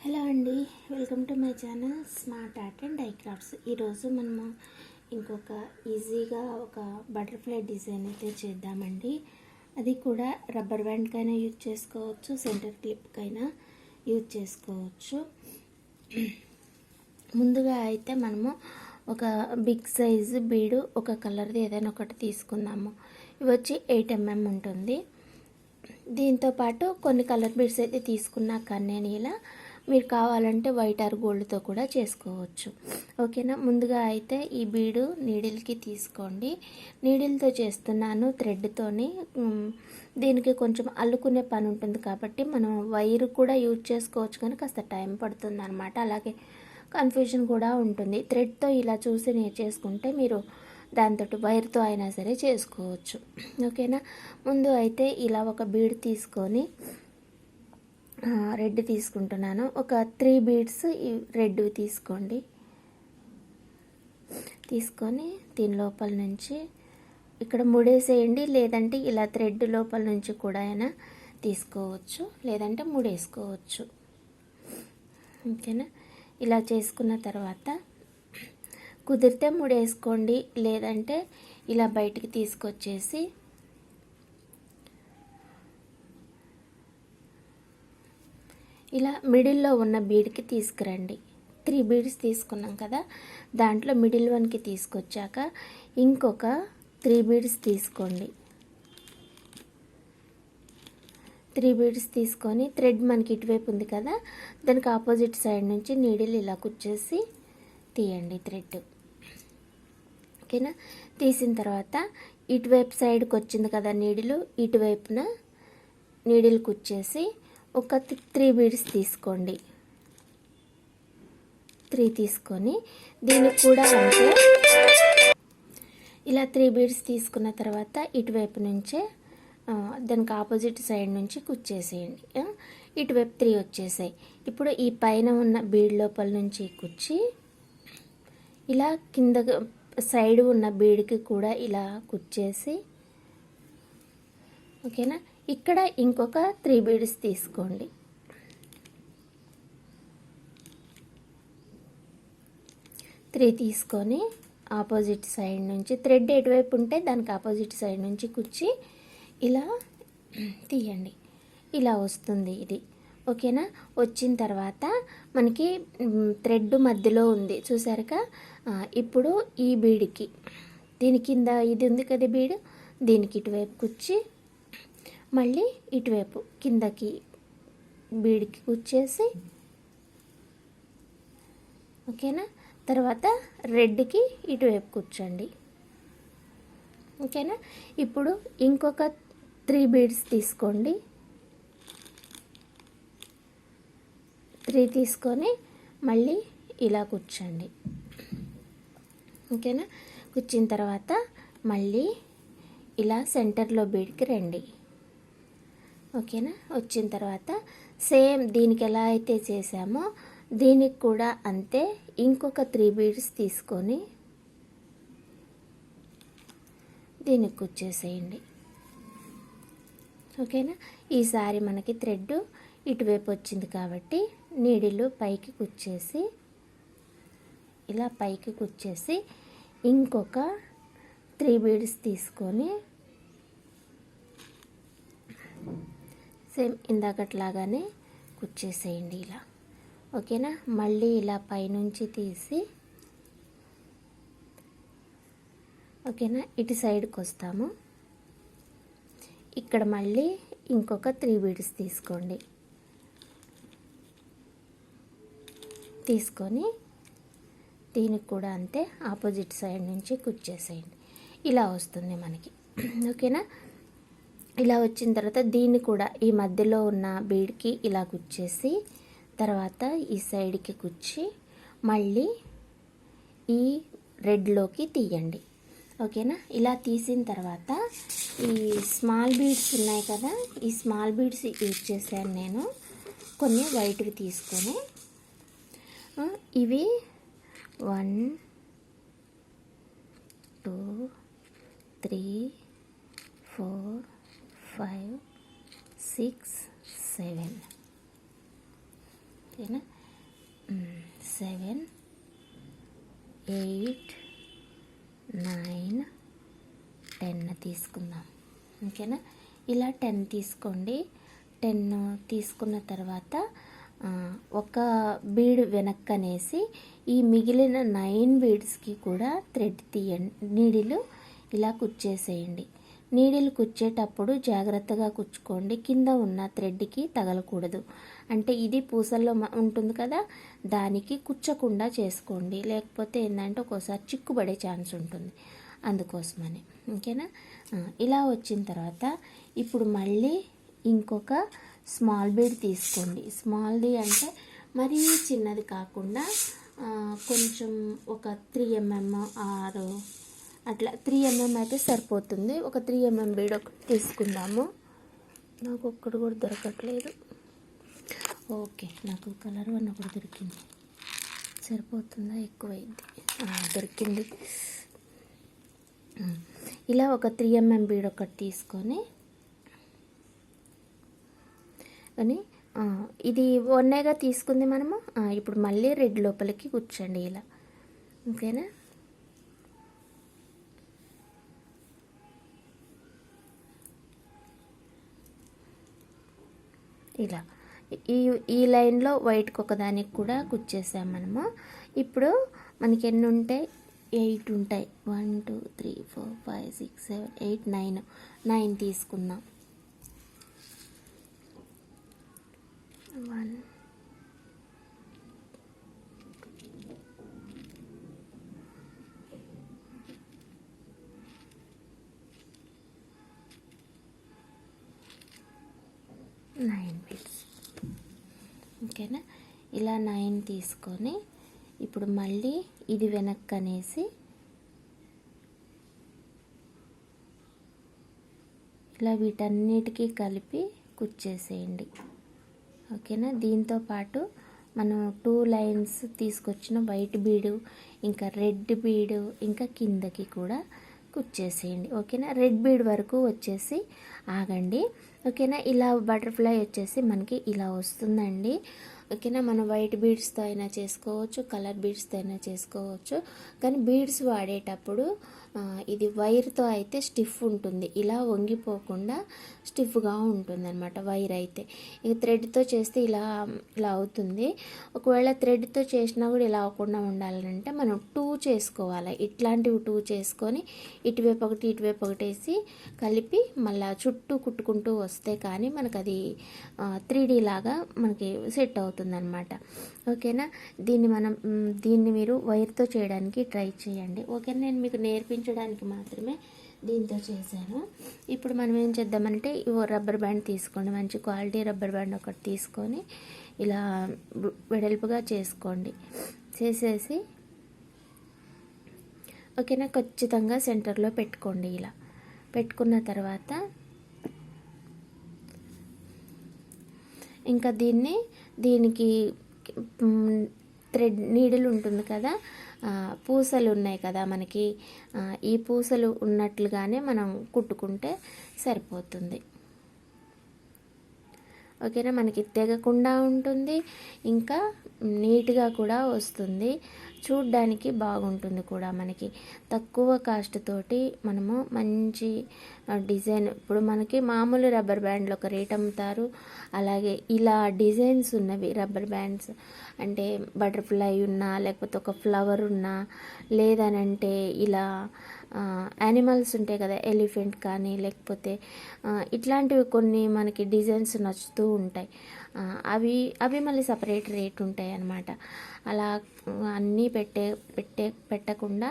Hello అండి, welcome to my channel smart art and DIY crafts. ఈరోజు మనము ఇంకొక ఈజీగా ఒక బటర్ఫ్లై డిజైన్ అయితే చేద్దామండి. అది కూడా రబ్బర్ బ్యాండ్కైనా యూజ్ చేసుకోవచ్చు, సెంటర్ క్లిప్కైనా యూజ్ చేసుకోవచ్చు. ముందుగా అయితే మనము ఒక బిగ్ సైజు బీడు ఒక కలర్ది ఏదైనా ఒకటి తీసుకున్నాము. ఇవి వచ్చి 8 mm ఉంటుంది. దీంతోపాటు కొన్ని కలర్ బీడ్స్ అయితే తీసుకున్నా కానీ నేను ఇలా మీరు కావాలంటే వైట్ ఆర్ గోల్డ్తో కూడా చేసుకోవచ్చు. ఓకేనా. ముందుగా అయితే ఈ బీడు నీడిల్కి తీసుకోండి. నీడిల్తో చేస్తున్నాను, థ్రెడ్తోని. దీనికి కొంచెం అల్లుకునే పని ఉంటుంది కాబట్టి మనం వైర్ కూడా యూజ్ చేసుకోవచ్చు, కానీ కాస్త టైం పడుతుంది అనమాట. అలాగే కన్ఫ్యూజన్ కూడా ఉంటుంది. థ్రెడ్తో ఇలా చూసి నేర్చేసుకుంటే మీరు దాంతో వైర్తో అయినా సరే చేసుకోవచ్చు. ఓకేనా. ముందు అయితే ఇలా ఒక బీడ్ తీసుకొని రెడ్ తీసుకుంటున్నాను. ఒక 3 బీడ్స్ రెడ్ తీసుకోండి. తీసుకొని దీని లోపల నుంచి ఇక్కడ ముడేసేయండి, లేదంటే ఇలా థ్రెడ్ లోపల నుంచి కూడా అయినా తీసుకోవచ్చు, లేదంటే ముడేసుకోవచ్చు. ఓకేనా. ఇలా చేసుకున్న తర్వాత కుదిరితే ముడేసుకోండి, లేదంటే ఇలా బయటికి తీసుకొచ్చేసి ఇలా మిడిల్లో ఉన్న బీడ్కి తీసుకురండి. 3 బీడ్స్ తీసుకున్నాం కదా, దాంట్లో మిడిల్ వన్కి తీసుకొచ్చాక ఇంకొక 3 బీడ్స్ తీసుకోండి. 3 బీడ్స్ తీసుకొని థ్రెడ్ మనకి ఇటువైపు ఉంది కదా, దానికి ఆపోజిట్ సైడ్ నుంచి నీడిల్ ఇలా కుచ్చేసి తీయండి థ్రెడ్. ఓకేనా. తీసిన తర్వాత ఇటువైపు సైడ్కి వచ్చింది కదా నీడిల్, ఇటువైపున నీడిల్ కుచ్చేసి ఒక 3 బీడ్స్ తీసుకోండి. 3 తీసుకొని దీనికి కూడా అంటే ఇలా 3 బీడ్స్ తీసుకున్న తర్వాత ఇటువైపు నుంచే దానికి ఆపోజిట్ సైడ్ నుంచి కుచ్చేసేయండి. ఇటువైపు 3 వచ్చేసాయి. ఇప్పుడు ఈ పైన ఉన్న బీడ్ లోపల నుంచి కుచ్చి ఇలా కింద సైడ్ ఉన్న బీడ్కి కూడా ఇలా కుచ్చేసి, ఓకేనా. ఇక్కడ ఇంకొక 3 బీడ్స్ తీసుకోండి. 3 తీసుకొని ఆపోజిట్ సైడ్ నుంచి థ్రెడ్ ఎటువైపు ఉంటే దానికి ఆపోజిట్ సైడ్ నుంచి కుచ్చి ఇలా తీయండి. ఇలా వస్తుంది ఇది. ఓకేనా. వచ్చిన తర్వాత మనకి థ్రెడ్ మధ్యలో ఉంది చూసారుగా. ఇప్పుడు ఈ బీడ్కి దీని కింద ఇది ఉంది కదా బీడ్, దీనికి ఇటువైపు కుచ్చి మళ్ళీ ఇటువైపు కిందకి బీడ్కి కుచ్చేసి, ఓకేనా. తర్వాత రెడ్కి ఇటువైపు కూర్చోండి. ఓకేనా. ఇప్పుడు ఇంకొక 3 బీడ్స్ తీసుకోండి. 3 తీసుకొని మళ్ళీ ఇలా కూర్చోండి. ఓకేనా. కూర్చిన తర్వాత మళ్ళీ ఇలా సెంటర్లో బీడ్కి రండి. ఓకేనా. వచ్చిన తర్వాత సేమ్ దీనికి ఎలా అయితే చేసామో దీనికి కూడా అంతే ఇంకొక 3 బీడ్స్ తీసుకొని దీనికి కుచ్చేసేయండి. ఓకేనా. ఈసారి మనకి థ్రెడ్ ఇటువైపు వచ్చింది కాబట్టి నీడిల్ పైకి కుచ్చేసి ఇలా పైకి కుచ్చేసి ఇంకొక 3 బీడ్స్ తీసుకొని సేమ్ ఇందాకట్లాగానే కుచ్చేసేయండి ఇలా. ఓకేనా. మళ్ళీ ఇలా పైనుంచి తీసి, ఓకేనా, ఇటు సైడ్కి వస్తాము. ఇక్కడ మళ్ళీ ఇంకొక 3 బీడ్స్ తీసుకోండి. తీసుకొని దీనికి కూడా అంతే ఆపోజిట్ సైడ్ నుంచి కుచ్చేసేయండి. ఇలా వస్తుంది మనకి. ఓకేనా. ఇలా వచ్చిన తర్వాత దీన్ని కూడా ఈ మధ్యలో ఉన్న బీడ్కి ఇలా కుచ్చేసి తర్వాత ఈ సైడ్కి కుచ్చి మళ్ళీ ఈ రెడ్లోకి తీయండి. ఓకేనా. ఇలా తీసిన తర్వాత ఈ స్మాల్ బీడ్స్ ఉన్నాయి కదా, ఈ స్మాల్ బీడ్స్ యూజ్ చేశాను నేను. కొన్ని వైట్వి తీసుకొని ఇవి 1 2 3 4 5 6 7 ఓకేనా. 7, 8, 9, 10 తీసుకుందాం. ఓకేనా. ఇలా 10 తీసుకోండి. 10 తీసుకున్న తర్వాత ఒక బీడ్ వెనక్కనేసి ఈ మిగిలిన 9 బీడ్స్కి కూడా థ్రెడ్ తీయండి. నీడిలు ఇలా కుచ్చేసేయండి. నీడిలు కుచ్చేటప్పుడు జాగ్రత్తగా కుచ్చుకోండి, కింద ఉన్న థ్రెడ్కి తగలకూడదు. అంటే ఇది పూసల్లో ఉంటుంది కదా, దానికి కుచ్చకుండా చేసుకోండి, లేకపోతే ఏంటంటే ఒక్కోసారి చిక్కుబడే ఛాన్స్ ఉంటుంది, అందుకోసమని. ఓకేనా. ఇలా వచ్చిన తర్వాత ఇప్పుడు మళ్ళీ ఇంకొక స్మాల్ బీడ్ తీసుకోండి. స్మాల్ది అంటే మరీ చిన్నది కాకుండా కొంచెం ఒక 3 mm ఆర్ అట్లా 3 mm అయితే సరిపోతుంది. ఒక 3 mm బీడ్ ఒకటి తీసుకుందాము. నాకు ఒక్కడు కూడా దొరకట్లేదు. ఓకే, నాకు కలర్ వన్ ఒకటి దొరికింది. సరిపోతుందా? ఎక్కువైంది. దొరికింది. ఇలా ఒక 3 mm బీడ్ ఒకటి తీసుకొని అని ఇది ఒన్నేగా తీసుకుంది మనము. ఇప్పుడు మళ్ళీ రెడ్ లోపలికి కూర్చోండి ఇలా. ఓకేనా. ఇలా ఈ లైన్లో వైట్కి ఒకదానికి కూడా కుచ్చేసాం మనము. ఇప్పుడు మనకి ఎన్ని ఉంటాయి? 8 ఉంటాయి. 1 2 3 4 5 6 7 8 9 తీసుకుందాం. 1 9 బీడ్స్. ఓకేనా. ఇలా 9 తీసుకొని ఇప్పుడు మళ్ళీ ఇది వెనక్కనేసి ఇలా వీటన్నిటికీ కలిపి కుచ్చేసేయండి. ఓకేనా. దీంతో పాటు మనం 2 లైన్స్ తీసుకొచ్చిన వైట్ బీడు, ఇంకా రెడ్ బీడు, ఇంకా కిందకి కూడా కుచ్చేసేయండి. ఓకేనా. రెడ్ బీడ్ వరకు వచ్చేసి ఆగండి. ఓకేనా. ఇలా బటర్ఫ్లై వచ్చేసి మనకి ఇలా వస్తుందండి. ఓకేనా. మనం వైట్ బీడ్స్తో అయినా చేసుకోవచ్చు, కలర్ బీడ్స్తో అయినా చేసుకోవచ్చు. కానీ బీడ్స్ వాడేటప్పుడు ఇది వైర్తో అయితే స్టిఫ్ ఉంటుంది, ఇలా వంగిపోకుండా స్టిఫ్గా ఉంటుంది అనమాట వైర్ అయితే. ఇక థ్రెడ్తో చేస్తే ఇలా అవుతుంది. ఒకవేళ థ్రెడ్తో చేసినా కూడా ఇలా అవ్వకుండా ఉండాలంటే మనం 2 చేసుకోవాలి. ఇట్లాంటివి 2 చేసుకొని ఇటువైపు ఒకటి ఇటువైపు ఒకటి వేసి కలిపి మళ్ళీ చుట్టూ కుట్టుకుంటూ వస్తే కానీ మనకు అది 3D లాగా మనకి సెట్ అవుతుంది అనమాట. ఓకేనా. దీన్ని మీరు వైర్తో చేయడానికి ట్రై చేయండి. ఓకేనా. నేను మీకు నేర్పించడానికి మాత్రమే దీంతో చేశాను. ఇప్పుడు మనం ఏం చేద్దామంటే రబ్బర్ బ్యాండ్ తీసుకోండి. మంచి క్వాలిటీ రబ్బర్ బ్యాండ్ ఒకటి తీసుకొని ఇలా వెడల్పుగా చేసుకోండి. చేసేసి ఓకేనా, ఖచ్చితంగా సెంటర్లో పెట్టుకోండి. ఇలా పెట్టుకున్న తర్వాత ఇంకా దీనికి థ్రెడ్ నీడిల్ ఉంటుంది కదా, పూసలు ఉన్నాయి కదా మనకి, ఈ పూసలు ఉన్నట్లుగానే మనం కుట్టుకుంటే సరిపోతుంది. ఓకేనా. మనకి తెగకుండా ఉంటుంది, ఇంకా నీట్గా కూడా వస్తుంది, చూడ్డానికి బాగుంటుంది కూడా. మనకి తక్కువ కాస్ట్ తోటి మనము మంచి డిజైన్, ఇప్పుడు మనకి మామూలు రబ్బర్ బ్యాండ్లు ఒక రేట్ అమ్ముతారు, అలాగే ఇలా డిజైన్స్ ఉన్నవి రబ్బర్ బ్యాండ్స్ అంటే బటర్ఫ్లై ఉన్నా, లేకపోతే ఒక ఫ్లవర్ ఉన్నా, లేదనంటే ఇలా యానిమల్స్ ఉంటాయి కదా, ఎలిఫెంట్ కానీ, లేకపోతే ఇట్లాంటివి కొన్ని మనకి డిజైన్స్ నచ్చుతూ ఉంటాయి. అవి మళ్ళీ సపరేట్ రేట్ ఉంటాయి అన్నమాట. అలా అన్నీ పెట్టకుండా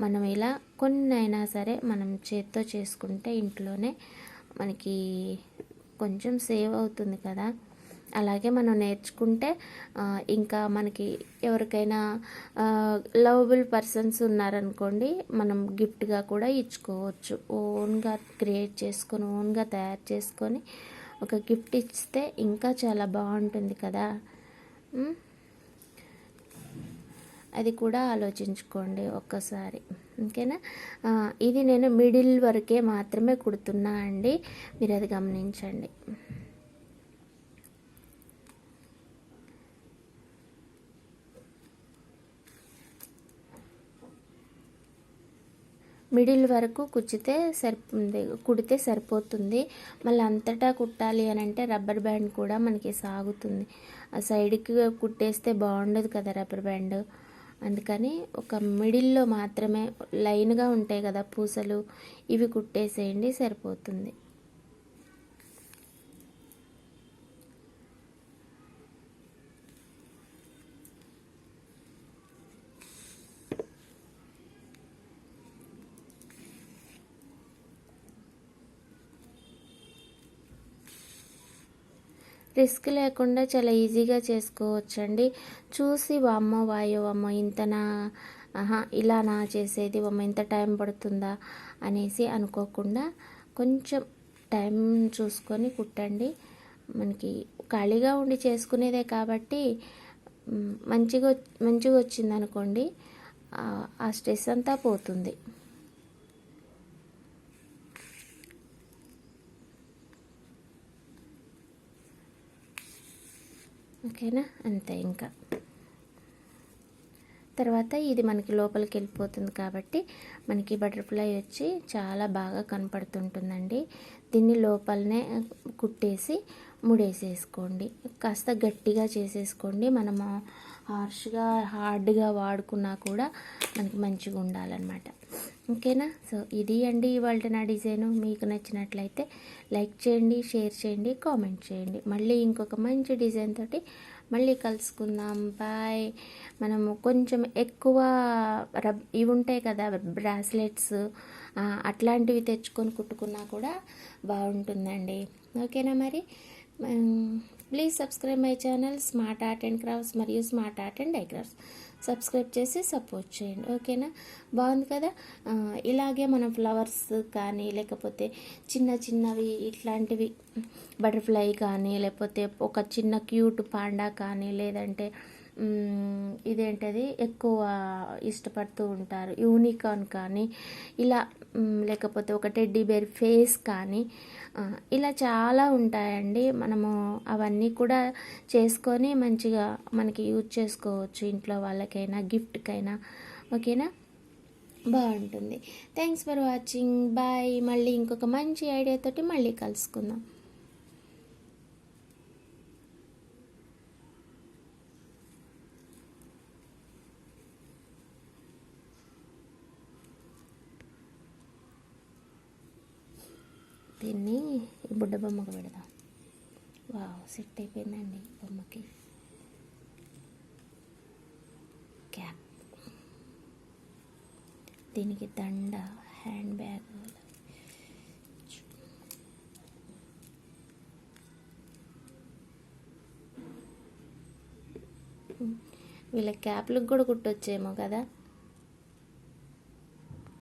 మనం ఇలా కొన్ని అయినా సరే మనం చేత్తో చేసుకుంటే ఇంట్లోనే మనకి కొంచెం సేవ్ అవుతుంది కదా. అలాగే మనం నేర్చుకుంటే ఇంకా మనకి ఎవరికైనా లవబుల్ పర్సన్స్ ఉన్నారనుకోండి, మనం గిఫ్ట్గా కూడా ఇచ్చుకోవచ్చు. ఓన్గా క్రియేట్ చేసుకొని, ఓన్గా తయారు చేసుకొని ఒక గిఫ్ట్ ఇస్తే ఇంకా చాలా బాగుంటుంది కదా. అది కూడా ఆలోచించుకోండి ఒక్కసారి. ఓకేనా. ఇది నేను మిడిల్ వరకే మాత్రమే కుడుతున్నా అండి, మీరు అది గమనించండి. మిడిల్ వరకు కుడితే సరిపోతుంది. మళ్ళీ అంతటా కుట్టాలి అని అంటే రబ్బర్ బ్యాండ్ కూడా మనకి సాగుతుంది. ఆ సైడ్కి కుట్టేస్తే బాగుండదు కదా రబ్బర్ బ్యాండ్. అందుకని ఒక మిడిల్లో మాత్రమే లైన్గా ఉంటాయి కదా పూసలు, ఇవి కుట్టేసేయండి సరిపోతుంది. రిస్క్ లేకుండా చాలా ఈజీగా చేసుకోవచ్చండి. చూసి వామ్మో వాయో వామ్మో ఇంతనా, ఇలానా చేసేది, వామ్మో ఇంత టైం పడుతుందా అనేసి అనుకోకుండా కొంచెం టైం చూసుకొని కుట్టండి. మనకి ఖాళీగా ఉండి చేసుకునేదే కాబట్టి మంచిగా వచ్చిందనుకోండి, ఆ స్ట్రెస్ అంతా పోతుంది. ఓకేనా, అంతే. ఇంకా తర్వాత ఇది మనకి లోపలికి వెళ్ళిపోతుంది కాబట్టి మనకి బటర్ఫ్లై వచ్చి చాలా బాగా కనపడుతుంటుందండి. దీన్ని లోపలనే కుట్టేసి ముడేసేసుకోండి. కాస్త గట్టిగా చేసేసుకోండి. మనము హార్డ్గా వాడుకున్నా కూడా మనకి మంచిగా ఉండాలన్నమాట. ఓకేనా. సో ఇది అండి ఇవాళ నా డిజైను. మీకు నచ్చినట్లయితే లైక్ చేయండి, షేర్ చేయండి, కామెంట్ చేయండి. మళ్ళీ ఇంకొక మంచి డిజైన్ తోటి మళ్ళీ కలుసుకుందాం. బాయ్. మనము కొంచెం ఎక్కువ ఇవి ఉంటాయి కదా బ్రాస్లెట్స్, అట్లాంటివి తెచ్చుకొని కుట్టుకున్నా కూడా బాగుంటుందండి. ఓకేనా. మరి please subscribe my channel smart art and crafts మరియు స్మార్ట్ ఆర్ట్ అండ్ డైక్రాఫ్ట్స్. సబ్స్క్రైబ్ చేసి సపోర్ట్ చేయండి. ఓకేనా. బాగుంది కదా. ఇలాగే మనం ఫ్లవర్స్ కానీ లేకపోతే చిన్నవి ఇట్లాంటివి బటర్ఫ్లై కానీ లేకపోతే ఒక చిన్న క్యూట్ పాండా కానీ లేదంటే ఇదేంటది ఎక్కువ ఇష్టపడుతూ ఉంటారు యూనికార్న్ కానీ ఇలా, లేకపోతే ఒక టెడ్డీ బేర్ ఫేస్ కానీ, ఇలా చాలా ఉంటాయండి. మనము అవన్నీ కూడా చేసుకొని మంచిగా మనకి యూజ్ చేసుకోవచ్చు, ఇంట్లో వాళ్ళకైనా గిఫ్ట్కైనా. ఓకేనా. బాగుంటుంది. Thanks for watching. బాయ్. మళ్ళీ ఇంకొక మంచి ఐడియాతోటి మళ్ళీ కలుసుకుందాం. దీన్ని బుడ్డ బొమ్మకు పెడదాం. వావ్, సెట్ అయిపోయిందండి బొమ్మకి. క్యాప్, దీనికి దండ, హ్యాండ్ బ్యాగ్. వీళ్ళ క్యాప్లకు కూడా కుట్టొచ్చేమో కదా.